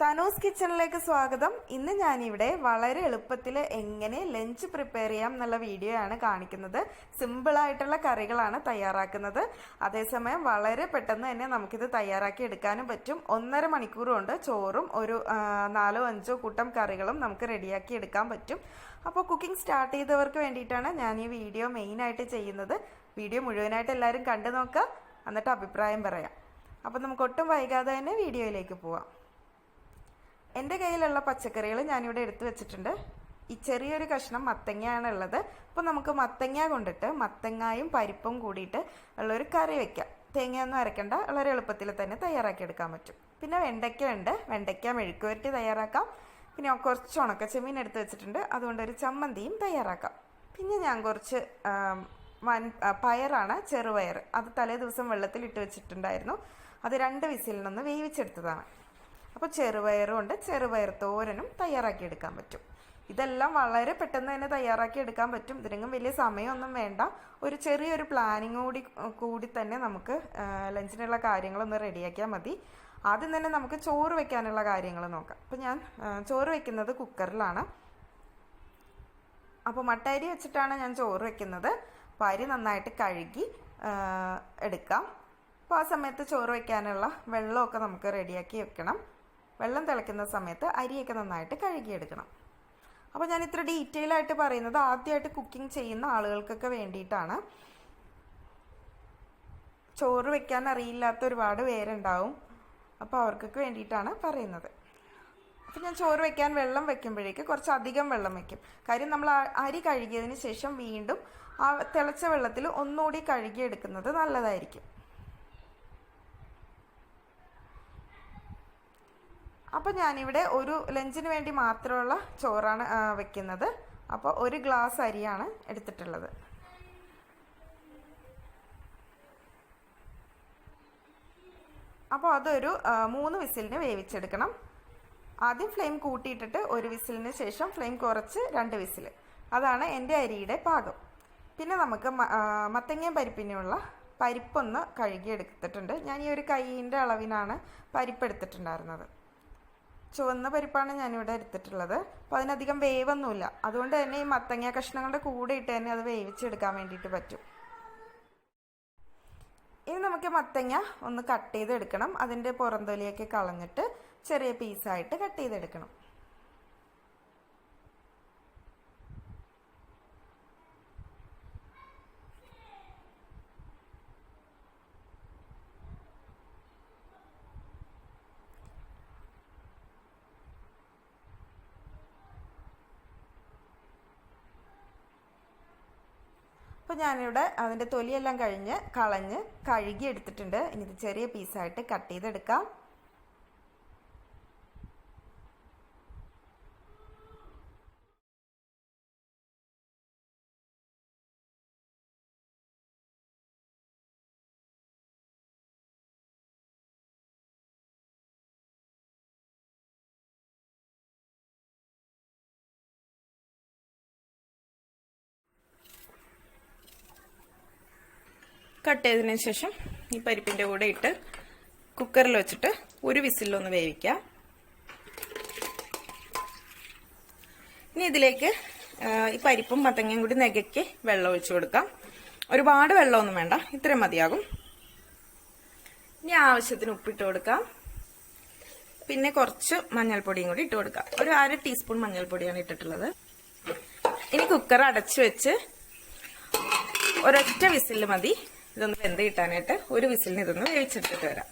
തനൂസ് കിച്ചണിലേക്ക് സ്വാഗതം. ഇന്ന് ഞാനിവിടെ വളരെ എളുപ്പത്തിൽ എങ്ങനെ ലഞ്ച് പ്രിപ്പയർ ചെയ്യാം എന്നുള്ള വീഡിയോ ആണ് കാണിക്കുന്നത്. സിമ്പിളായിട്ടുള്ള കറികളാണ് തയ്യാറാക്കുന്നത്. അതേസമയം വളരെ പെട്ടെന്ന് തന്നെ നമുക്കിത് തയ്യാറാക്കി എടുക്കാനും പറ്റും. 1.5 മണിക്കൂർ കൊണ്ട് ചോറും ഒരു 4-5 കൂട്ടം കറികളും നമുക്ക് റെഡിയാക്കി എടുക്കാൻ പറ്റും. അപ്പോൾ കുക്കിംഗ് സ്റ്റാർട്ട് ചെയ്തവർക്ക് വേണ്ടിയിട്ടാണ് ഞാൻ ഈ വീഡിയോ മെയിനായിട്ട് ചെയ്യുന്നത്. വീഡിയോ മുഴുവനായിട്ട് എല്ലാവരും കണ്ടു നോക്കുക, എന്നിട്ട് അഭിപ്രായം പറയാം. അപ്പോൾ നമുക്ക് ഒട്ടും വൈകാതെ തന്നെ വീഡിയോയിലേക്ക് പോവാം. എൻ്റെ കയ്യിലുള്ള പച്ചക്കറികൾ ഞാനിവിടെ എടുത്തു വെച്ചിട്ടുണ്ട്. ഈ ചെറിയൊരു കഷ്ണം മത്തങ്ങയാണ് ഉള്ളത്. അപ്പോൾ നമുക്ക് മത്തങ്ങ കൊണ്ടിട്ട് മത്തങ്ങയും പരിപ്പും കൂടിയിട്ട് ഉള്ളൊരു കറി വയ്ക്കാം. തേങ്ങയൊന്നും അരയ്ക്കേണ്ട, വളരെ എളുപ്പത്തിൽ തന്നെ തയ്യാറാക്കി എടുക്കാൻ പറ്റും. പിന്നെ വെണ്ടയ്ക്ക ഉണ്ട്, വെണ്ടയ്ക്ക മെഴുക്കുവരട്ടി തയ്യാറാക്കാം. പിന്നെ കുറച്ച് ഉണക്കച്ചെമ്മീൻ എടുത്ത് വെച്ചിട്ടുണ്ട്, അതുകൊണ്ടൊരു ചമ്മന്തിയും തയ്യാറാക്കാം. പിന്നെ ഞാൻ കുറച്ച് പയറാണ്, ചെറുപയർ. അത് തലേ ദിവസം വെള്ളത്തിലിട്ട് വെച്ചിട്ടുണ്ടായിരുന്നു. അത് 2 വിസിലിൽ നിന്ന് വേവിച്ചെടുത്തതാണ്. അപ്പോൾ ചെറുപയറും ഉണ്ട്, ചെറുപയർ തോരനും തയ്യാറാക്കി എടുക്കാൻ പറ്റും. ഇതെല്ലാം വളരെ പെട്ടെന്ന് തന്നെ തയ്യാറാക്കി എടുക്കാൻ പറ്റും. ഇതിനെങ്കിലും വലിയ സമയമൊന്നും വേണ്ട. ഒരു ചെറിയൊരു പ്ലാനിങ് കൂടി തന്നെ നമുക്ക് ലഞ്ചിനുള്ള കാര്യങ്ങളൊന്ന് റെഡിയാക്കിയാൽ മതി. ആദ്യം തന്നെ നമുക്ക് ചോറ് വെക്കാനുള്ള കാര്യങ്ങൾ നോക്കാം. അപ്പോൾ ഞാൻ ചോറ് വെക്കുന്നത് കുക്കറിലാണ്. അപ്പോൾ മട്ട അരി വെച്ചിട്ടാണ് ഞാൻ ചോറ് വെക്കുന്നത്. അപ്പോൾ അരി നന്നായിട്ട് കഴുകി എടുക്കാം. അപ്പോൾ ആ സമയത്ത് ചോറ് വയ്ക്കാനുള്ള വെള്ളമൊക്കെ നമുക്ക് റെഡിയാക്കി വെക്കണം. വെള്ളം തിളയ്ക്കുന്ന സമയത്ത് അരിയൊക്കെ നന്നായിട്ട് കഴുകിയെടുക്കണം. അപ്പോൾ ഞാൻ ഇത്ര ഡീറ്റെയിൽ ആയിട്ട് പറയുന്നത് ആദ്യമായിട്ട് കുക്കിംഗ് ചെയ്യുന്ന ആളുകൾക്കൊക്കെ വേണ്ടിയിട്ടാണ്. ചോറ് വെക്കാൻ അറിയില്ലാത്ത ഒരുപാട് പേരുണ്ടാവും. അപ്പോൾ അവർക്കൊക്കെ വേണ്ടിയിട്ടാണ് പറയുന്നത്. അപ്പോൾ ഞാൻ ചോറ് വെക്കാൻ വെള്ളം വെക്കുമ്പോഴേക്ക് കുറച്ചധികം വെള്ളം വയ്ക്കും. കാര്യം നമ്മൾ അരി കഴുകിയതിന് ശേഷം വീണ്ടും ആ തിളച്ച വെള്ളത്തിൽ ഒന്നുകൂടി കഴുകിയെടുക്കുന്നത് നല്ലതായിരിക്കും. അപ്പോൾ ഞാനിവിടെ ഒരു ലഞ്ചിന് വേണ്ടി മാത്രമുള്ള ചോറാണ് വെക്കുന്നത്. അപ്പോൾ 1 ഗ്ലാസ് അരിയാണ് എടുത്തിട്ടുള്ളത്. അപ്പോൾ അതൊരു 3 വിസിലിന് വേവിച്ചെടുക്കണം. ആദ്യം ഫ്ലെയിം കൂട്ടിയിട്ടിട്ട് 1 വിസിലിന് ശേഷം ഫ്ലെയിം കുറച്ച് 2 വിസിൽ. അതാണ് എൻ്റെ അരിയുടെ പാകം. പിന്നെ നമുക്ക് മത്തങ്ങയും പരിപ്പിനുള്ള പരിപ്പൊന്ന് കഴുകിയെടുത്തിട്ടുണ്ട്. ഞാൻ ഈ ഒരു കൈയിൻ്റെ അളവിനാണ് പരിപ്പ് എടുത്തിട്ടുണ്ടായിരുന്നത്. ചുവന്ന പരിപ്പാണ് ഞാനിവിടെ എടുത്തിട്ടുള്ളത്. അപ്പോൾ അതിനധികം വേവൊന്നുമില്ല. അതുകൊണ്ട് തന്നെ ഈ മത്തങ്ങ കഷ്ണങ്ങളുടെ കൂടെ ഇട്ട് തന്നെ അത് വേവിച്ചെടുക്കാൻ വേണ്ടിയിട്ട് പറ്റും. ഇനി നമുക്ക് മത്തങ്ങ ഒന്ന് കട്ട് ചെയ്തെടുക്കണം. അതിൻ്റെ പുറംതൊലിയൊക്കെ കളഞ്ഞിട്ട് ചെറിയ പീസായിട്ട് കട്ട് ചെയ്തെടുക്കണം. അപ്പോൾ ഞാനിവിടെ അതിൻ്റെ തൊലിയെല്ലാം കളഞ്ഞ് കഴുകി എടുത്തിട്ടുണ്ട്. ഇനി ഇത് ചെറിയ പീസായിട്ട് കട്ട് ചെയ്തെടുക്കാം. കട്ട് ചെയ്തതിന് ശേഷം ഈ പരിപ്പിൻ്റെ കൂടെ ഇട്ട് കുക്കറിൽ വെച്ചിട്ട് 1 വിസിലൊന്ന് വേവിക്കാം. ഇനി ഇതിലേക്ക് ഈ പരിപ്പും മത്തങ്ങയും കൂടി നികയ്ക്ക് വെള്ളം ഒഴിച്ചു കൊടുക്കാം. ഒരുപാട് വെള്ളമൊന്നും വേണ്ട, ഇത്രയും മതിയാകും. ഇനി ആവശ്യത്തിന് ഉപ്പിട്ട് കൊടുക്കാം. പിന്നെ കുറച്ച് മഞ്ഞൾപ്പൊടിയും കൂടി ഇട്ട് കൊടുക്കാം. ഒരു 1/2 ടീസ്പൂൺ മഞ്ഞൾപ്പൊടിയാണ് ഇട്ടിട്ടുള്ളത്. ഇനി കുക്കർ അടച്ചു വെച്ച് ഒരൊറ്റ വിസിൽ മതി ഇതൊന്ന് വെന്ത് കിട്ടാനായിട്ട്. 1 വിസിലിന് ഇതൊന്ന് വേവിച്ചെടുത്തിട്ട് വരാം.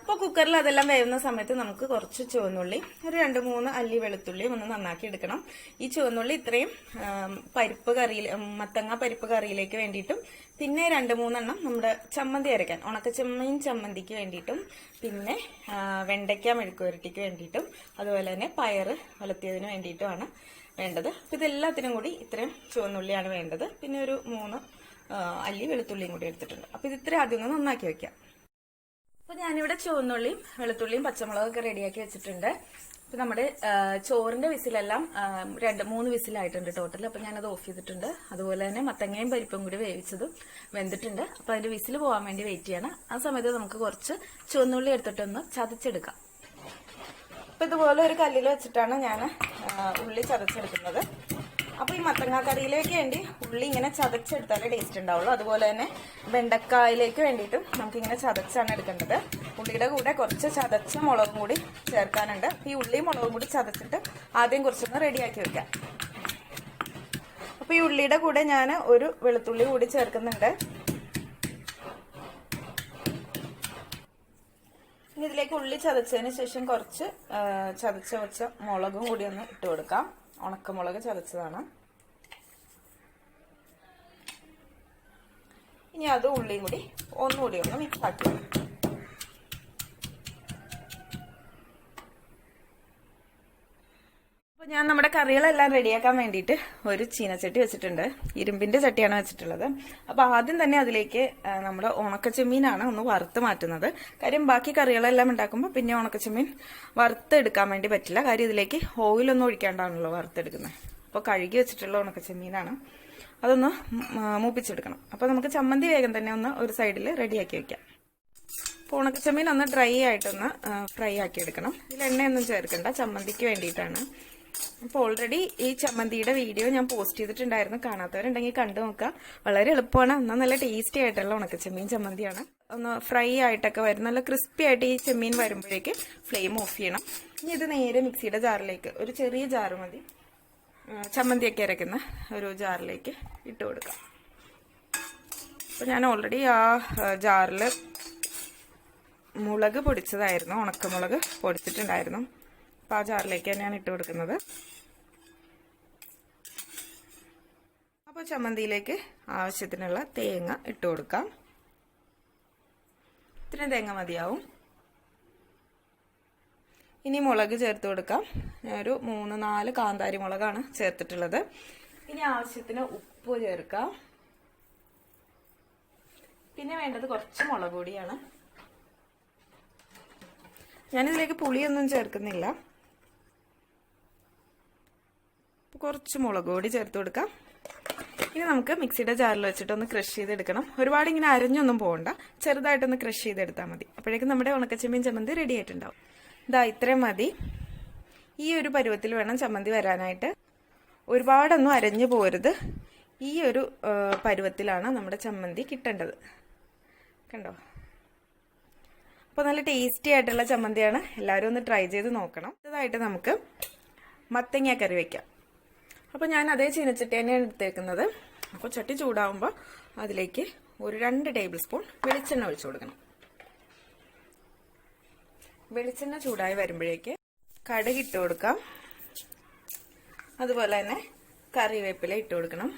അപ്പോൾ കുക്കറിൽ അതെല്ലാം വേവുന്ന സമയത്ത് നമുക്ക് കുറച്ച് ചുവന്നുള്ളി, ഒരു 2-3 അല്ലി വെളുത്തുള്ളിയും ഒന്ന് നന്നാക്കി എടുക്കണം. ഈ ചുവന്നുള്ളി ഇത്രയും പരിപ്പ് കറിയിൽ, മത്തങ്ങ പരിപ്പ് കറിയിലേക്ക് വേണ്ടിയിട്ടും, പിന്നെ 2-3 എണ്ണം നമ്മുടെ ചമ്മന്തി അരയ്ക്കാൻ, ഉണക്കച്ചെമ്മീൻ ചമ്മന്തിക്ക് വേണ്ടിയിട്ടും, പിന്നെ വെണ്ടയ്ക്ക മെഴുക്കുവരട്ടിക്ക് വേണ്ടിയിട്ടും, അതുപോലെ തന്നെ പയറ് വലത്തിയതിന് വേണ്ടിയിട്ടുമാണ് വേണ്ടത്. അപ്പോൾ ഇതെല്ലാത്തിനും കൂടി ഇത്രയും ചുവന്നുള്ളിയാണ് വേണ്ടത്. പിന്നെ ഒരു 3 അല്ലി വെളുത്തുള്ളിയും കൂടി എടുത്തിട്ടുണ്ട്. അപ്പോൾ ഇത് ഇത്ര ആദ്യം ഒന്ന് നന്നാക്കി വെക്കാം. അപ്പോൾ ഞാനിവിടെ ചുവന്നുള്ളിയും വെളുത്തുള്ളിയും പച്ചമുളകൊക്കെ റെഡിയാക്കി വെച്ചിട്ടുണ്ട്. അപ്പോൾ നമ്മുടെ ചോറിന്റെ വിസിലെല്ലാം 2-3 വിസിലായിട്ടുണ്ട് ടോട്ടൽ. അപ്പോൾ ഞാനത് ഓഫ് ചെയ്തിട്ടുണ്ട്. അതുപോലെ തന്നെ മത്തങ്ങയും പരിപ്പും കൂടി വേവിച്ചതും വെന്തിട്ടുണ്ട്. അപ്പോൾ അതിന്റെ വിസിൽ പോകാൻ വേണ്ടി വെയിറ്റ് ചെയ്യണം. ആ സമയത്ത് നമുക്ക് കുറച്ച് ചുവന്നുള്ളി എടുത്തിട്ടൊന്ന് ചതച്ചെടുക്കാം. അപ്പം ഇതുപോലെ ഒരു കല്ലിൽ വെച്ചിട്ടാണ് ഞാൻ ഉള്ളി ചതച്ചെടുക്കുന്നത്. അപ്പോൾ ഈ മത്തങ്ങ കറിയിലേക്ക് വേണ്ടി ഉള്ളി ഇങ്ങനെ ചതച്ചെടുത്താലേ ടേസ്റ്റ് ഉണ്ടാവുള്ളൂ. അതുപോലെ തന്നെ വെണ്ടക്കായിലേക്ക് വേണ്ടിയിട്ടും നമുക്കിങ്ങനെ ചതച്ചാണ് എടുക്കേണ്ടത്. ഉള്ളിയുടെ കൂടെ കുറച്ച് ചതച്ച മുളകും കൂടി ചേർക്കാനുണ്ട്. ഈ ഉള്ളിയും മുളകും കൂടി ചതച്ചിട്ട് ആദ്യം കുറച്ചൊന്ന് റെഡിയാക്കി വെക്കാം. അപ്പോൾ ഈ ഉള്ളിയുടെ കൂടെ ഞാൻ ഒരു വെളുത്തുള്ളി കൂടി ചേർക്കുന്നുണ്ട്. ഇനി ഇതിലേക്ക് ഉള്ളി ചതച്ചതിന് ശേഷം കുറച്ച് ചതച്ച വെച്ച മുളകും കൂടി ഒന്ന് ഇട്ട് കൊടുക്കാം. ഉണക്കമുളക് ചതച്ചതാണ്. ഇനി അത് ഉള്ളിയും കൂടി ഒന്നുകൂടി ഒന്ന് മിക്സ് ആക്കി. അപ്പോൾ ഞാൻ നമ്മുടെ കറികളെല്ലാം റെഡിയാക്കാൻ വേണ്ടിയിട്ട് ഒരു ചീനച്ചട്ടി വെച്ചിട്ടുണ്ട്. ഇരുമ്പിന്റെ ചട്ടിയാണ് വെച്ചിട്ടുള്ളത്. അപ്പോൾ ആദ്യം തന്നെ അതിലേക്ക് നമ്മുടെ ഉണക്കച്ചെമ്മീനാണ് ഒന്ന് വറുത്ത് മാറ്റുന്നത്. കാര്യം ബാക്കി കറികളെല്ലാം ഉണ്ടാക്കുമ്പോൾ പിന്നെ ഉണക്കച്ചെമ്മീൻ വറുത്തെടുക്കാൻ വേണ്ടി പറ്റില്ല. കാര്യം ഇതിലേക്ക് ഓയിലൊന്നും ഒഴിക്കാണ്ടാണല്ലോ വറുത്തെടുക്കുന്നത്. അപ്പോൾ കഴുകി വെച്ചിട്ടുള്ള ഉണക്കച്ചെമ്മീനാണ്. അതൊന്ന് മൂപ്പിച്ചെടുക്കണം. അപ്പോൾ നമുക്ക് ചമ്മന്തി വേഗം തന്നെ ഒന്ന് ഒരു സൈഡിൽ റെഡിയാക്കി വെക്കാം. അപ്പോൾ ഉണക്കച്ചെമ്മീൻ ഒന്ന് ഡ്രൈ ആയിട്ടൊന്ന് ഫ്രൈ ആക്കി എടുക്കണം. ഇതിൽ എണ്ണയൊന്നും ചേർക്കണ്ട, ചമ്മന്തിക്ക് വേണ്ടിയിട്ടാണ്. അപ്പോൾ ഓൾറെഡി ഈ ചമ്മന്തിയുടെ വീഡിയോ ഞാൻ പോസ്റ്റ് ചെയ്തിട്ടുണ്ടായിരുന്നു. കാണാത്തവരുണ്ടെങ്കിൽ കണ്ടു നോക്കാം. വളരെ എളുപ്പമാണ്, എന്നാൽ നല്ല ടേസ്റ്റി ആയിട്ടുള്ള ഉണക്കച്ചെമ്മീൻ ചമ്മന്തിയാണ്. ഒന്ന് ഫ്രൈ ആയിട്ടൊക്കെ വരും, നല്ല ക്രിസ്പി ആയിട്ട് ഈ ചെമ്മീൻ വരുമ്പോഴേക്ക് ഫ്ലെയിം ഓഫ് ചെയ്യണം. ഇനി ഇത് നേരെ മിക്സിയുടെ ജാറിലേക്ക്, ഒരു ചെറിയ ജാറ് മതി, ചമ്മന്തിയൊക്കെ അരയ്ക്കുന്ന ഒരു ജാറിലേക്ക് ഇട്ട് കൊടുക്കാം. അപ്പോൾ ഞാൻ ഓൾറെഡി ആ ജാറിൽ മുളക് പൊടിച്ചതായിരുന്നു, ഉണക്കമുളക് പൊടിച്ചിട്ടുണ്ടായിരുന്നു. അപ്പോൾ ആ ജാറിലേക്ക് ഞാൻ ഇട്ട് കൊടുക്കുന്നത്. അപ്പോൾ ചമ്മന്തിയിലേക്ക് ആവശ്യത്തിനുള്ള തേങ്ങ ഇട്ട് കൊടുക്കാം. ഇത്രയും തേങ്ങ മതിയാവും. ഇനി മുളക് ചേർത്ത് കൊടുക്കാം. ഞാനൊരു 3-4 കാന്താരി മുളകാണ് ചേർത്തിട്ടുള്ളത്. ഇനി ആവശ്യത്തിന് ഉപ്പ് ചേർക്കാം. പിന്നെ വേണ്ടത് കുറച്ച് മുളക് പൊടിയാണ്. ഞാനിതിലേക്ക് പുളിയൊന്നും ചേർക്കുന്നില്ല. കുറച്ച് മുളക് പൊടി ചേർത്ത് കൊടുക്കാം. ഇനി നമുക്ക് മിക്സിയുടെ ജാറിൽ വെച്ചിട്ട് ഒന്ന് ക്രഷ് ചെയ്തെടുക്കണം. ഒരുപാട് ഇങ്ങനെ അരഞ്ഞൊന്നും പോകണ്ട, ചെറുതായിട്ടൊന്ന് ക്രഷ് ചെയ്തെടുത്താൽ മതി. അപ്പോഴേക്കും നമ്മുടെ ഉണക്കച്ചെമ്മീൻ ചമ്മന്തി റെഡി ആയിട്ടുണ്ടാവും. ഇതാ ഇത്രയും മതി. ഈ ഒരു പരുവത്തിൽ വേണം ചമ്മന്തി വരാനായിട്ട്. ഒരുപാടൊന്നും അരഞ്ഞു പോരുത്. ഈ ഒരു പരുവത്തിലാണ് നമ്മുടെ ചമ്മന്തി കിട്ടേണ്ടത്. കണ്ടോ? അപ്പോൾ നല്ല ടേസ്റ്റി ആയിട്ടുള്ള ചമ്മന്തിയാണ്. എല്ലാവരും ഒന്ന് ട്രൈ ചെയ്ത് നോക്കണം. ഇതായിട്ട് നമുക്ക് മത്തങ്ങ കറി വയ്ക്കാം. അപ്പോൾ ഞാൻ അതേ ചീനച്ചട്ടി തന്നെയാണ് എടുത്തേക്കുന്നത്. അപ്പോൾ ചട്ടി ചൂടാവുമ്പോൾ അതിലേക്ക് ഒരു 2 ടേബിൾ സ്പൂൺ വെളിച്ചെണ്ണ ഒഴിച്ചു കൊടുക്കണം. വെളിച്ചെണ്ണ ചൂടായി വരുമ്പോഴേക്ക് കടുക് ഇട്ട് കൊടുക്കാം. അതുപോലെ തന്നെ കറിവേപ്പില ഇട്ട് കൊടുക്കണം.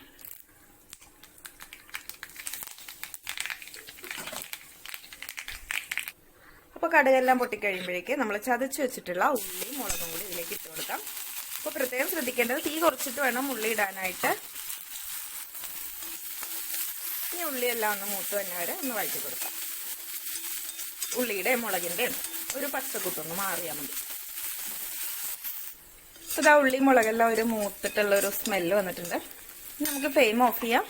അപ്പോൾ കടുകെല്ലാം പൊട്ടിക്കഴിയുമ്പോഴേക്ക് നമ്മൾ ചതച്ച് വെച്ചിട്ടുള്ള ഉള്ളിയും മുളകും കൂടി ഇതിലേക്ക് ഇട്ട് കൊടുക്കാം. അപ്പോൾ പ്രത്യേകം ശ്രദ്ധിക്കേണ്ടത് തീ കുറച്ചിട്ട് വേണം ഉള്ളി ഇടാനായിട്ട്. ഈ ഉള്ളിയെല്ലാം ഒന്ന് മൂത്ത് തന്നെ വരെ ഒന്ന് വഴറ്റി കൊടുക്കാം. ഉള്ളിയുടെയും മുളകിൻ്റെയും ഒരു പച്ചക്കുത്തൊന്ന് മാറിയാൽ മതി. ഇതാ ഉള്ളി മുളകെല്ലാം ഒരു മൂത്തിട്ടുള്ള ഒരു സ്മെല്ല് വന്നിട്ടുണ്ട്. നമുക്ക് ഫ്ലെയിം ഓഫ് ചെയ്യാം.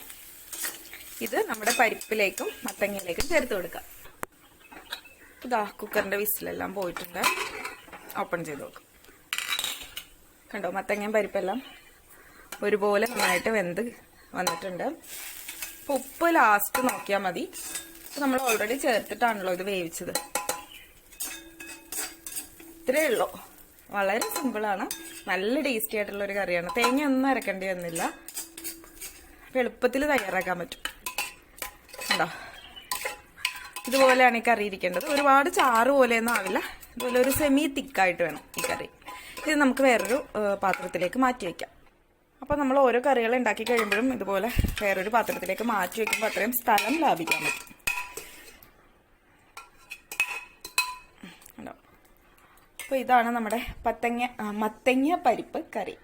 ഇത് നമ്മുടെ പരിപ്പിലേക്കും മത്തങ്ങയിലേക്കും ചേർത്ത് കൊടുക്കാം. ഇതാ കുക്കറിന്റെ വിസിലെല്ലാം പോയിട്ടുണ്ട്. ഓപ്പൺ ചെയ്ത് നോക്കാം. കണ്ടോ, മത്തങ്ങയും പരിപ്പെല്ലാം ഒരുപോലെ നന്നായിട്ട് വെന്ത് വന്നിട്ടുണ്ട്. അപ്പോൾ ഉപ്പ് ലാസ്റ്റ് നോക്കിയാൽ മതി. നമ്മൾ ഓൾറെഡി ചേർത്തിട്ടാണല്ലോ ഇത് വേവിച്ചത്. ഇത്രയേ ഉള്ളൂ. വളരെ സിമ്പിളാണ്, നല്ല ടേസ്റ്റി ആയിട്ടുള്ള ഒരു കറിയാണ്. തേങ്ങ ഒന്നും അരക്കേണ്ടി വന്നില്ല. എളുപ്പത്തിൽ തയ്യാറാക്കാൻ പറ്റും. കണ്ടോ, ഇതുപോലെയാണ് ഈ കറി ഇരിക്കേണ്ടത്. ഒരുപാട് ചാറ് പോലെയൊന്നും ആവില്ല. ഇതുപോലെ ഒരു സെമി തിക്കായിട്ട് വേണം ഈ കറി. ഇത് നമുക്ക് വേറൊരു പാത്രത്തിലേക്ക് മാറ്റി വയ്ക്കാം. അപ്പോൾ നമ്മൾ ഓരോ കറികൾ ഉണ്ടാക്കി കഴിയുമ്പോഴും ഇതുപോലെ വേറൊരു പാത്രത്തിലേക്ക് മാറ്റി വയ്ക്കുമ്പോൾ അത്രയും സ്ഥലം ലാഭിക്കാൻ പറ്റും. ഉണ്ടോ? അപ്പോൾ ഇതാണ് നമ്മുടെ മത്തങ്ങ പരിപ്പ് കറി.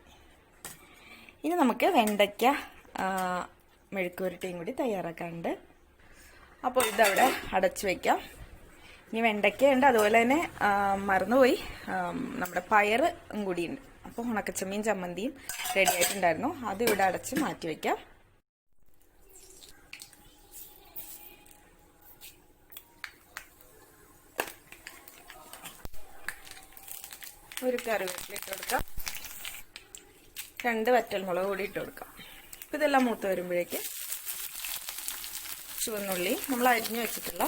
ഇനി നമുക്ക് വെണ്ടയ്ക്ക മെഴുക്കുവരട്ടിയും കൂടി തയ്യാറാക്കാനുണ്ട്. അപ്പോൾ ഇതവിടെ അടച്ചു വയ്ക്കാം. ഇനി വെണ്ടയ്ക്കയുണ്ട്, അതുപോലെ തന്നെ മറന്നുപോയി നമ്മുടെ പയറും കൂടിയുണ്ട്. അപ്പോൾ ഉണക്കച്ചെമ്മീൻ ചമ്മന്തിയും റെഡി ആയിട്ടുണ്ടായിരുന്നു. അത് ഇവിടെ അടച്ച് മാറ്റി വയ്ക്കാം. ഒരു കറിവേപ്പില ഇട്ട് കൊടുക്കാം, 2 വറ്റൽമുളക് കൂടി ഇട്ട് കൊടുക്കാം. അപ്പം ഇതെല്ലാം മൂത്ത് വരുമ്പോഴേക്ക് ചുവന്നുള്ളി, നമ്മൾ അരിഞ്ഞു വെച്ചിട്ടുള്ള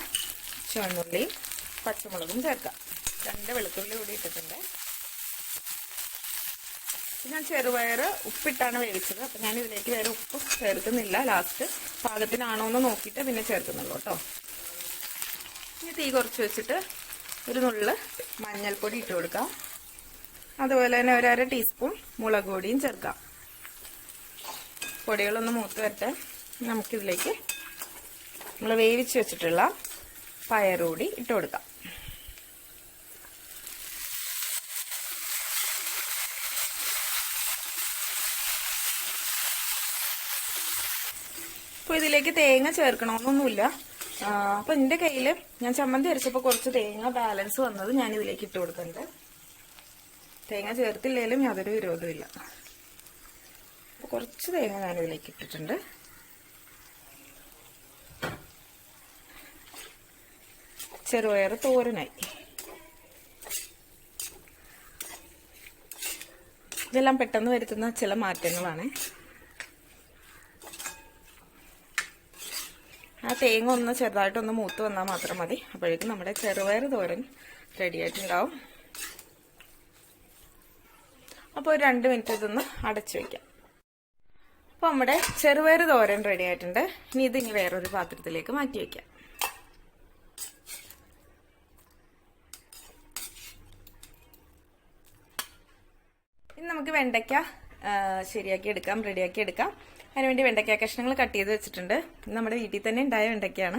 ചുവന്നുള്ളി, പച്ചമുളകും ചേർക്കാം. 2 വെളുത്തുള്ളി കൂടി ഇട്ടിട്ടുണ്ട്. ഞാൻ ചെറുപയർ ഉപ്പിട്ടാണ് വേവിച്ചത്. അപ്പം ഞാൻ ഇതിലേക്ക് വേറെ ഉപ്പ് ചേർക്കുന്നില്ല. ലാസ്റ്റ് പാകത്തിനാണോ എന്ന് നോക്കിയിട്ട് പിന്നെ ചേർക്കുന്നുള്ളൂ കേട്ടോ. ഇനി തീ കുറച്ച് വെച്ചിട്ട് ഒരു നുള്ള് മഞ്ഞൾപ്പൊടി ഇട്ട് കൊടുക്കാം. അതുപോലെ തന്നെ 1/2 ടീസ്പൂൺ മുളക് പൊടിയും ചേർക്കാം. പൊടികളൊന്ന് മൂത്ത് വരട്ടെ. നമുക്കിതിലേക്ക് നമ്മൾ വേവിച്ച് വെച്ചിട്ടുള്ള പയറുകൂടി ഇട്ട് കൊടുക്കാം. അപ്പോൾ ഇതിലേക്ക് തേങ്ങ ചേർക്കണമെന്നൊന്നുമില്ല. അപ്പോൾ എൻ്റെ കയ്യിൽ ഞാൻ ചമ്മന്തി അരച്ചപ്പോൾ കുറച്ച് തേങ്ങ ബാലൻസ് വന്നത് ഞാൻ ഇതിലേക്ക് ഇട്ട് കൊടുക്കുന്നുണ്ട്. തേങ്ങ ചേർത്തില്ലെങ്കിലും യാതൊരു വിരോധമില്ല. അപ്പോൾ കുറച്ച് തേങ്ങ ഞാൻ ഇതിലേക്ക് ഇട്ടിട്ടുണ്ട്. ചെറുപയർ തോരനായി. ഇതെല്ലാം പെട്ടെന്ന് വരുത്തുന്ന ചില മാറ്റങ്ങളാണ്. ആ തേങ്ങ ഒന്ന് ചെറുതായിട്ടൊന്ന് മൂത്ത് വന്നാൽ മാത്രം മതി. അപ്പോഴേക്കും നമ്മുടെ ചെറുപയർ തോരൻ റെഡി ആയിട്ടുണ്ടാവും. അപ്പോൾ ഒരു 2 മിനിറ്റ് ഇതൊന്ന് അടച്ചു വയ്ക്കാം. അപ്പോൾ നമ്മുടെ ചെറുപയർ തോരൻ റെഡി ആയിട്ടുണ്ട്. ഇനി ഇതിനി വേറൊരു പാത്രത്തിലേക്ക് മാറ്റി വയ്ക്കാം. ഇനി നമുക്ക് വെണ്ടയ്ക്ക ശരിയാക്കി എടുക്കാം, റെഡിയാക്കി എടുക്കാം. അതിനുവേണ്ടി വെണ്ടയ്ക്ക കഷ്ണങ്ങൾ കട്ട് ചെയ്ത് വെച്ചിട്ടുണ്ട്. നമ്മുടെ വീട്ടിൽ തന്നെ ഉണ്ടായ വെണ്ടയ്ക്കയാണ്.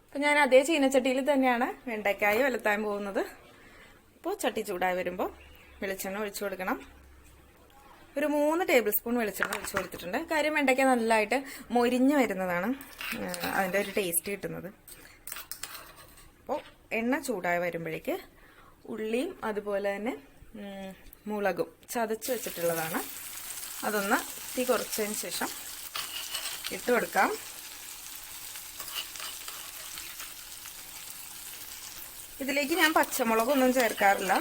അപ്പം ഞാൻ അതേ ചീനച്ചട്ടിയിൽ തന്നെയാണ് വെണ്ടയ്ക്കായി വലത്താൻ പോകുന്നത്. അപ്പോൾ ചട്ടി ചൂടായി വരുമ്പോൾ വെളിച്ചെണ്ണ ഒഴിച്ചു കൊടുക്കണം. ഒരു 3 ടേബിൾ സ്പൂൺ വെളിച്ചെണ്ണ ഒഴിച്ചു കൊടുത്തിട്ടുണ്ട്. കാര്യം വെണ്ടയ്ക്ക നല്ലതായിട്ട് മൊരിഞ്ഞ് വരുന്നതാണ് അതിൻ്റെ ഒരു ടേസ്റ്റ് കിട്ടുന്നത്. അപ്പോൾ എണ്ണ ചൂടായി വരുമ്പോഴേക്ക് ഉള്ളിയും അതുപോലെ തന്നെ മുളകും ചതച്ച് വെച്ചിട്ടുള്ളതാണ്. അതൊന്ന് തീ കുറച്ചതിന് ശേഷം ഇട്ട് കൊടുക്കാം. ഇതിലേക്ക് ഞാൻ പച്ചമുളകൊന്നും ചേർക്കാറില്ല.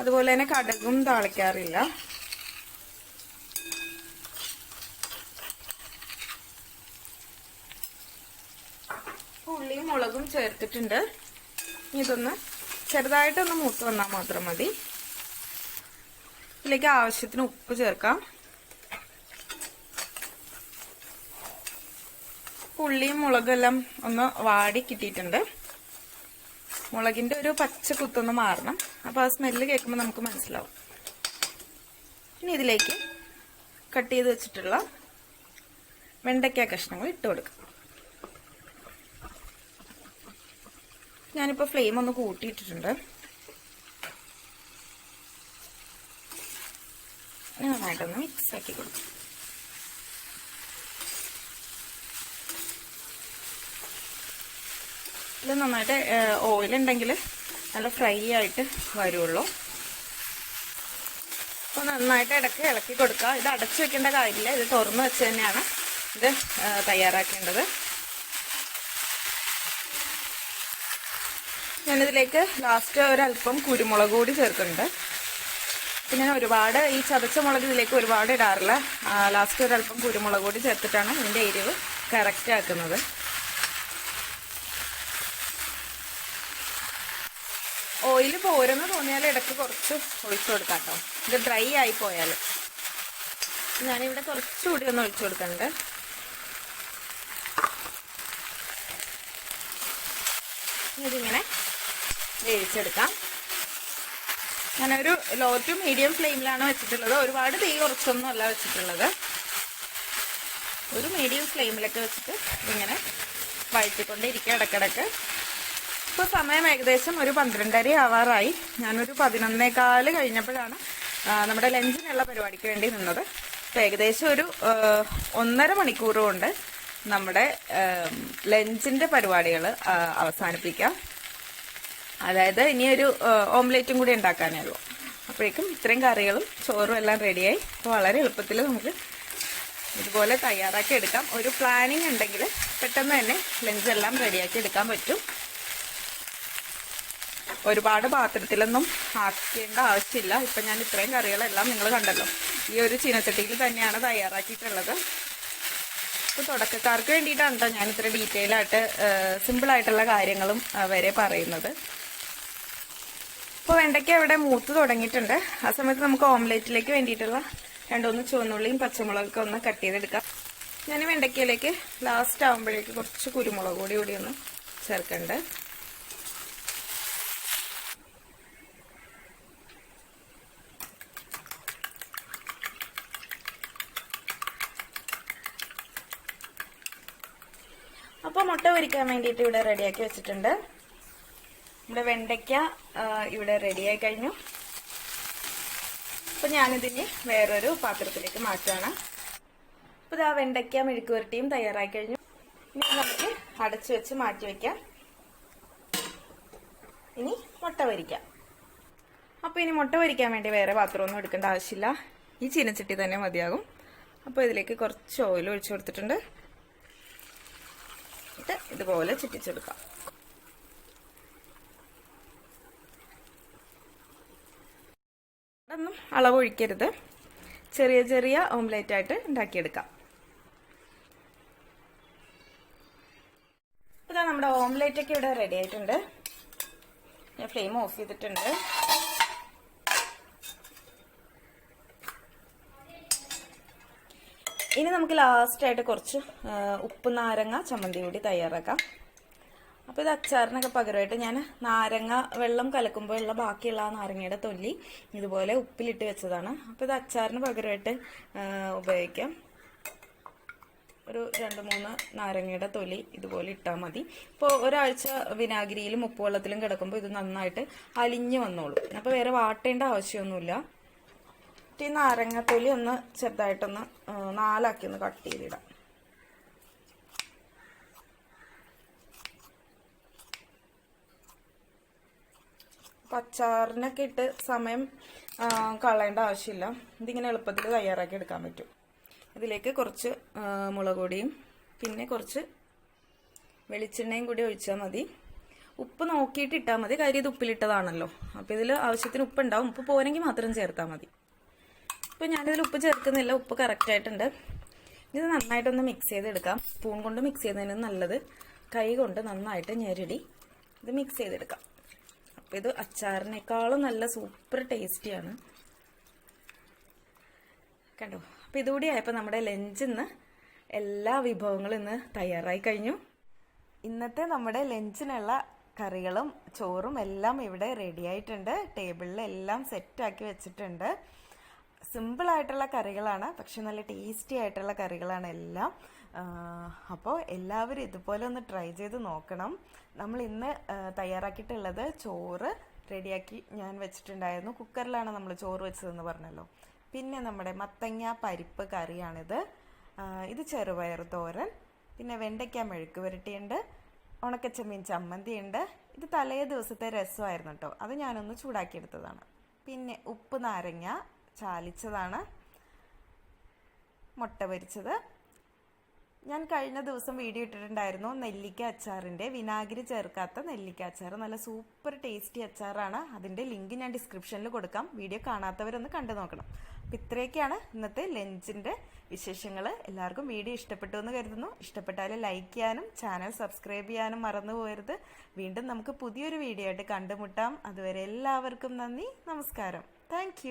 അതുപോലെ തന്നെ കടുകും താളിക്കാറില്ല. ഉള്ളിയും മുളകും ചേർത്തിട്ടുണ്ട്. ഇതൊന്ന് ചെറുതായിട്ടൊന്ന് മൂത്ത് വന്നാൽ മാത്രം മതി. ഇതിലേക്ക് ആവശ്യത്തിന് ഉപ്പ് ചേർക്കാം. ഉള്ളിയും മുളകെല്ലാം ഒന്ന് വാടി കിട്ടിയിട്ടുണ്ട്. മുളകിന്റെ ഒരു പച്ച കുത്തൊന്ന് മാറണം. അപ്പോൾ ആ സ്മെല്ല് കേൾക്കുമ്പോൾ നമുക്ക് മനസ്സിലാവും. ഇനി ഇതിലേക്ക് കട്ട് ചെയ്ത് വെച്ചിട്ടുള്ള വെണ്ടയ്ക്ക കഷ്ണങ്ങൾ ഇട്ട് കൊടുക്കാം. ഞാനിപ്പോൾ ഫ്ലെയിം ഒന്ന് കൂട്ടിയിട്ടിട്ടുണ്ട്. നന്നായിട്ടൊന്ന് മിക്സ് ആക്കി കൊടുക്കും. ഇത് നന്നായിട്ട് ഓയിലുണ്ടെങ്കിൽ നല്ല ഫ്രൈ ആയിട്ട് വരുള്ളൂ. അപ്പോൾ നന്നായിട്ട് ഇടയ്ക്ക് ഇളക്കി കൊടുക്കുക. ഇത് അടച്ചു വെക്കേണ്ട കാര്യമില്ല. ഇത് തുറന്ന് വെച്ച് തന്നെയാണ് ഇത് തയ്യാറാക്കേണ്ടത്. ഞാനിതിലേക്ക് ലാസ്റ്റ് ഒരല്പം കുരുമുളക് കൂടി ചേർക്കുന്നുണ്ട്. പിന്നെ ഞാൻ ഒരുപാട് ഈ ചതച്ച മുളക് ഇതിലേക്ക് ഒരുപാട് ഇടാറില്ല. ലാസ്റ്റ് ഒരല്പം കുരുമുളക് കൂടി ചേർത്തിട്ടാണ് ഇതിൻ്റെ എരിവ് കറക്റ്റ് ആക്കുന്നത്. ഓയിൽ പോരെന്ന് തോന്നിയാൽ ഇടയ്ക്ക് കുറച്ച് ഒഴിച്ചു കൊടുക്കാം കേട്ടോ. ഇത് ഡ്രൈ ആയി പോയാൽ ഞാനിവിടെ കുറച്ചുകൂടി ഒന്ന് ഒഴിച്ചു കൊടുക്കുന്നുണ്ട്. ഇതിങ്ങനെ വേവിച്ചെടുക്കാം. ഞാനൊരു ലോ ടു മീഡിയം ഫ്ലെയിമിലാണ് വെച്ചിട്ടുള്ളത്. ഒരുപാട് തീ കുറച്ചൊന്നും അല്ല വെച്ചിട്ടുള്ളത്. ഒരു മീഡിയം ഫ്ലെയിമിലൊക്കെ വെച്ചിട്ട് ഇങ്ങനെ വഴറ്റിക്കൊണ്ടിരിക്കുക ഇടയ്ക്കിടയ്ക്ക്. ഇപ്പോൾ സമയം ഏകദേശം ഒരു 12:30 ആവാറായി. ഞാനൊരു 11:15 കഴിഞ്ഞപ്പോഴാണ് നമ്മുടെ ലഞ്ചിനുള്ള പരിപാടിക്ക് വേണ്ടി നിന്നത്. അപ്പോൾ ഏകദേശം ഒരു 1.5 മണിക്കൂർ കൊണ്ട് നമ്മുടെ ലഞ്ചിൻ്റെ പരിപാടികൾ അവസാനിപ്പിക്കാം. അതായത് ഇനിയൊരു ഓംലേറ്റും കൂടി ഉണ്ടാക്കാനേ ഉള്ളൂ. അപ്പോഴേക്കും ഇത്രയും കറികളും ചോറും എല്ലാം റെഡിയായി. അപ്പോൾ വളരെ എളുപ്പത്തിൽ നമുക്ക് ഇതുപോലെ തയ്യാറാക്കി എടുക്കാം. ഒരു പ്ലാനിങ് ഉണ്ടെങ്കിൽ പെട്ടെന്ന് തന്നെ ലഞ്ചെല്ലാം റെഡിയാക്കി എടുക്കാൻ പറ്റും. ഒരുപാട് പാത്രത്തിലൊന്നും ആക്കേണ്ട ആവശ്യമില്ല. ഇപ്പം ഞാൻ ഇത്രയും കറികളെല്ലാം നിങ്ങൾ കണ്ടല്ലോ, ഈ ഒരു ചീനച്ചട്ടിയിൽ തന്നെയാണ് തയ്യാറാക്കിയിട്ടുള്ളത്. ഇപ്പോൾ തുടക്കക്കാർക്ക് വേണ്ടിയിട്ടാണ് കേട്ടോ ഞാൻ ഇത്ര ഡീറ്റെയിൽ ആയിട്ട് സിമ്പിളായിട്ടുള്ള കാര്യങ്ങളും വരെ പറയുന്നത്. ഇപ്പോൾ വെണ്ടയ്ക്ക ഇവിടെ മൂത്ത് തുടങ്ങിയിട്ടുണ്ട്. ആ സമയത്ത് നമുക്ക് ഓംലേറ്റിലേക്ക് വേണ്ടിയിട്ടുള്ള 2-3 ചുവന്നുള്ളിയും പച്ചമുളകൊക്കെ ഒന്ന് കട്ട് ചെയ്തെടുക്കാം. ഞാൻ വെണ്ടയ്ക്കയിലേക്ക് ലാസ്റ്റ് ആകുമ്പോഴേക്ക് കുറച്ച് കുരുമുളക് കൂടി ഒന്ന് ചേർക്കണ്ട്. അപ്പോൾ മുട്ട പൊരിക്കാൻ വേണ്ടിയിട്ട് ഇവിടെ റെഡിയാക്കി വെച്ചിട്ടുണ്ട്. നമ്മുടെ വെണ്ടയ്ക്ക ഇവിടെ റെഡിയായി കഴിഞ്ഞു. അപ്പോൾ ഞാനിതിന് വേറൊരു പാത്രത്തിലേക്ക് മാറ്റുകയാണ്. അപ്പോൾ ഇതാ വെണ്ടയ്ക്ക മെഴുക്ക് പുരട്ടിയും തയ്യാറായി കഴിഞ്ഞു. ഇനി നമുക്ക് അടച്ചു വെച്ച് മാറ്റി വയ്ക്കാം. ഇനി മുട്ട പൊരിക്കാം. അപ്പോൾ ഇനി മുട്ട പൊരിക്കാൻ വേണ്ടി വേറെ പാത്രമൊന്നും എടുക്കേണ്ട ആവശ്യമില്ല, ഈ ചീനച്ചട്ടി തന്നെ മതിയാകും. അപ്പോൾ ഇതിലേക്ക് കുറച്ച് ഓയിൽ ഒഴിച്ചു കൊടുത്തിട്ടുണ്ട്. ഇതുപോലെ ചുറ്റിച്ചെടുക്കാം. ഒന്നും അളവൊഴിക്കരുത്, ചെറിയ ചെറിയ ഓംലേറ്റ് ആയിട്ട് ഉണ്ടാക്കിയെടുക്കാം. ഇതാ നമ്മുടെ ഓംലേറ്റ് ഒക്കെ ഇവിടെ റെഡി ആയിട്ടുണ്ട്. ഞാൻ ഫ്ലെയിം ഓഫ് ചെയ്തിട്ടുണ്ട്. ഇനി നമുക്ക് ലാസ്റ്റായിട്ട് കുറച്ച് ഉപ്പ് നാരങ്ങ ചമ്മന്തി കൂടി തയ്യാറാക്കാം. അപ്പോൾ ഇത് അച്ചാറിനൊക്കെ പകരമായിട്ട് ഞാൻ നാരങ്ങ വെള്ളം കലക്കുമ്പോൾ ഉള്ള ബാക്കിയുള്ള ആ നാരങ്ങയുടെ തൊല്ലി ഇതുപോലെ ഉപ്പിലിട്ട് വെച്ചതാണ്. അപ്പോൾ ഇത് അച്ചാറിന് പകരമായിട്ട് ഉപയോഗിക്കാം. ഒരു 2-3 നാരങ്ങയുടെ തൊലി ഇതുപോലെ ഇട്ടാൽ മതി. ഇപ്പോൾ ഒരാഴ്ച വിനാഗിരിയിലും ഉപ്പുവെള്ളത്തിലും കിടക്കുമ്പോൾ ഇത് നന്നായിട്ട് അലിഞ്ഞു വന്നോളും. അപ്പോൾ വേറെ വാട്ടേണ്ട ആവശ്യമൊന്നുമില്ല. ഈ നാരങ്ങത്തൊലി ഒന്ന് ചെറുതായിട്ടൊന്ന് 4ആക്കി ഒന്ന് കട്ട് ചെയ്തിടാം. അച്ചാറിനൊക്കെ ഇട്ട് സമയം കളയേണ്ട ആവശ്യമില്ല. ഇതിങ്ങനെ എളുപ്പത്തിൽ തയ്യാറാക്കി എടുക്കാൻ പറ്റും. ഇതിലേക്ക് കുറച്ച് മുളക് പൊടിയും പിന്നെ കുറച്ച് വെളിച്ചെണ്ണയും കൂടി ഒഴിച്ചാൽ മതി. ഉപ്പ് നോക്കിയിട്ട് ഇട്ടാൽ മതി, കാര്യം ഇത് ഉപ്പിലിട്ടതാണല്ലോ. അപ്പോൾ ഇതിൽ ആവശ്യത്തിന് ഉപ്പ് ഉണ്ടാവും. ഉപ്പ് പോരെങ്കിൽ മാത്രം ചേർത്താൽ മതി. ഇപ്പോൾ ഞാനിതിൽ ഉപ്പ് ചേർക്കുന്നില്ല, ഉപ്പ് കറക്റ്റായിട്ടുണ്ട്. ഇത് നന്നായിട്ടൊന്ന് മിക്സ് ചെയ്തെടുക്കാം. സ്പൂൺ കൊണ്ട് മിക്സ് ചെയ്യുന്നതിന് നല്ലത് കൈ കൊണ്ട് നന്നായിട്ട് ഞെരടി ഇത് മിക്സ് ചെയ്തെടുക്കാം. അപ്പോൾ ഇത് അച്ചാറിനേക്കാളും നല്ല സൂപ്പർ ടേസ്റ്റിയാണ്. കണ്ടോ? അപ്പോൾ ഇതുകൂടി ആയപ്പോൾ നമ്മുടെ ലഞ്ച് ഇന്ന് എല്ലാ വിഭവങ്ങളും ഇന്ന് തയ്യാറായി കഴിഞ്ഞു. ഇന്നത്തെ നമ്മുടെ ലഞ്ചിനുള്ള കറികളും ചോറും എല്ലാം ഇവിടെ റെഡി ആയിട്ടുണ്ട്. ടേബിളിൽ എല്ലാം സെറ്റാക്കി വെച്ചിട്ടുണ്ട്. സിമ്പിളായിട്ടുള്ള കറികളാണ്, പക്ഷെ നല്ല ടേസ്റ്റി ആയിട്ടുള്ള കറികളാണ് എല്ലാം. അപ്പോൾ എല്ലാവരും ഇതുപോലെ ഒന്ന് ട്രൈ ചെയ്ത് നോക്കണം. നമ്മൾ ഇന്ന് തയ്യാറാക്കിയിട്ടുള്ളത് ചോറ് റെഡിയാക്കി ഞാൻ വെച്ചിട്ടുണ്ടായിരുന്നു. കുക്കറിലാണ് നമ്മൾ ചോറ് വെച്ചതെന്ന് പറഞ്ഞല്ലോ. പിന്നെ നമ്മുടെ മത്തങ്ങ പരിപ്പ് കറിയാണിത്. ഇത് ചെറുപയർ തോരൻ, പിന്നെ വെണ്ടയ്ക്ക മെഴുക്ക് പുരട്ടിയുണ്ട്, ഉണക്കച്ചെമ്മീൻ ചമ്മന്തിയുണ്ട്. ഇത് തലേ ദിവസത്തെ രസമായിരുന്നു കേട്ടോ, അത് ഞാനൊന്ന് ചൂടാക്കിയെടുത്തതാണ്. പിന്നെ ഉപ്പ് നാരങ്ങ ചാലിച്ചതാണ്, മുട്ട പൊരിച്ചത്. ഞാൻ കഴിഞ്ഞ ദിവസം വീഡിയോ ഇട്ടിട്ടുണ്ടായിരുന്നു നെല്ലിക്ക അച്ചാറിൻ്റെ, വിനാഗിരി ചേർക്കാത്ത നെല്ലിക്ക അച്ചാർ. നല്ല സൂപ്പർ ടേസ്റ്റി അച്ചാറാണ്. അതിൻ്റെ ലിങ്ക് ഞാൻ ഡിസ്ക്രിപ്ഷനിൽ കൊടുക്കാം. വീഡിയോ കാണാത്തവരൊന്ന് കണ്ടു നോക്കണം. അപ്പം ഇത്രയൊക്കെയാണ് ഇന്നത്തെ ലഞ്ചിൻ്റെ വിശേഷങ്ങൾ. എല്ലാവർക്കും വീഡിയോ ഇഷ്ടപ്പെട്ടു എന്ന് കരുതുന്നു. ഇഷ്ടപ്പെട്ടാൽ ലൈക്ക് ചെയ്യാനും ചാനൽ സബ്സ്ക്രൈബ് ചെയ്യാനും മറന്നു പോകരുത്. വീണ്ടും നമുക്ക് പുതിയൊരു വീഡിയോ ആയിട്ട് കണ്ടുമുട്ടാം. അതുവരെ എല്ലാവർക്കും നന്ദി, നമസ്കാരം. താങ്ക്